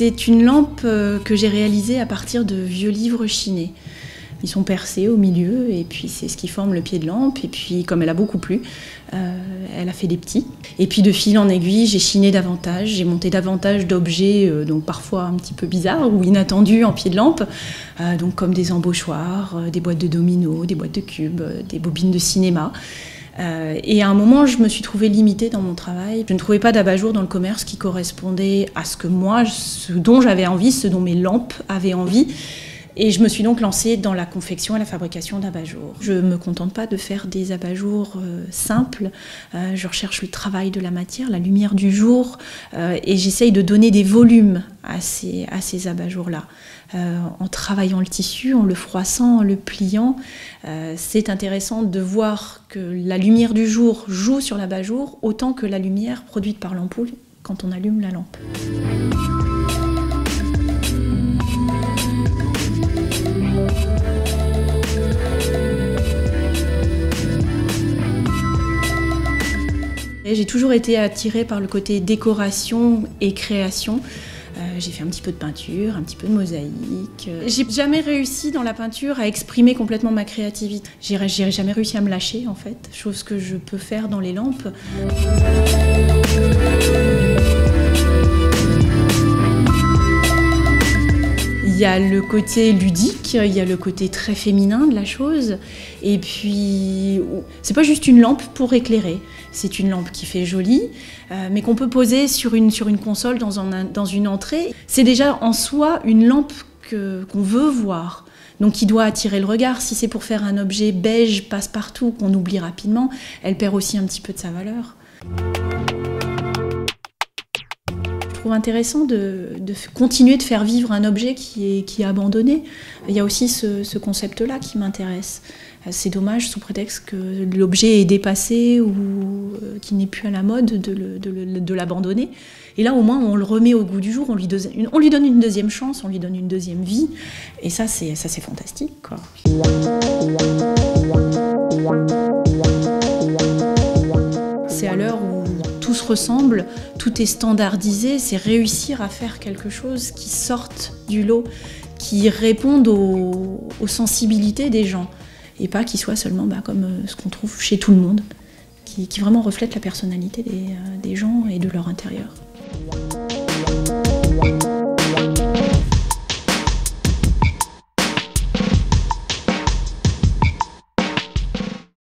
C'est une lampe que j'ai réalisée à partir de vieux livres chinés. Ils sont percés au milieu et puis c'est ce qui forme le pied de lampe. Et puis comme elle a beaucoup plu, elle a fait des petits. Et puis de fil en aiguille, j'ai chiné davantage, j'ai monté davantage d'objets donc parfois un petit peu bizarres ou inattendus en pied de lampe, donc comme des embauchoirs, des boîtes de dominos, des boîtes de cubes, des bobines de cinéma. Et à un moment, je me suis trouvée limitée dans mon travail. Je ne trouvais pas d'abat-jour dans le commerce qui correspondait à ce que moi, ce dont j'avais envie, ce dont mes lampes avaient envie. Et je me suis donc lancée dans la confection et la fabrication d'abat-jours. Je ne me contente pas de faire des abat-jours simples. Je recherche le travail de la matière, la lumière du jour, et j'essaye de donner des volumes à ces abat-jours-là. En travaillant le tissu, en le froissant, en le pliant, c'est intéressant de voir que la lumière du jour joue sur l'abat-jour autant que la lumière produite par l'ampoule quand on allume la lampe. J'ai toujours été attirée par le côté décoration et création. J'ai fait un petit peu de peinture, un petit peu de mosaïque. J'ai jamais réussi dans la peinture à exprimer complètement ma créativité. J'ai jamais réussi à me lâcher en fait, chose que je peux faire dans les lampes. Il y a le côté ludique, il y a le côté très féminin de la chose, et puis c'est pas juste une lampe pour éclairer, c'est une lampe qui fait jolie, mais qu'on peut poser sur une console dans une entrée. C'est déjà en soi une lampe qu'on veut voir, donc qui doit attirer le regard. Si c'est pour faire un objet beige passe-partout qu'on oublie rapidement, elle perd aussi un petit peu de sa valeur. Je trouve intéressant de continuer de faire vivre un objet qui est abandonné. Il y a aussi ce concept-là qui m'intéresse. C'est dommage, sous prétexte que l'objet est dépassé ou qu'il n'est plus à la mode, de l'abandonner. Et là, au moins, on le remet au goût du jour, on lui donne une deuxième chance, on lui donne une deuxième vie. Et ça, c'est fantastique, quoi. C'est à l'heure où tout se ressemble, tout est standardisé, c'est réussir à faire quelque chose qui sorte du lot, qui réponde aux sensibilités des gens, et pas qui soit seulement comme ce qu'on trouve chez tout le monde, qui vraiment reflète la personnalité des gens et de leur intérieur.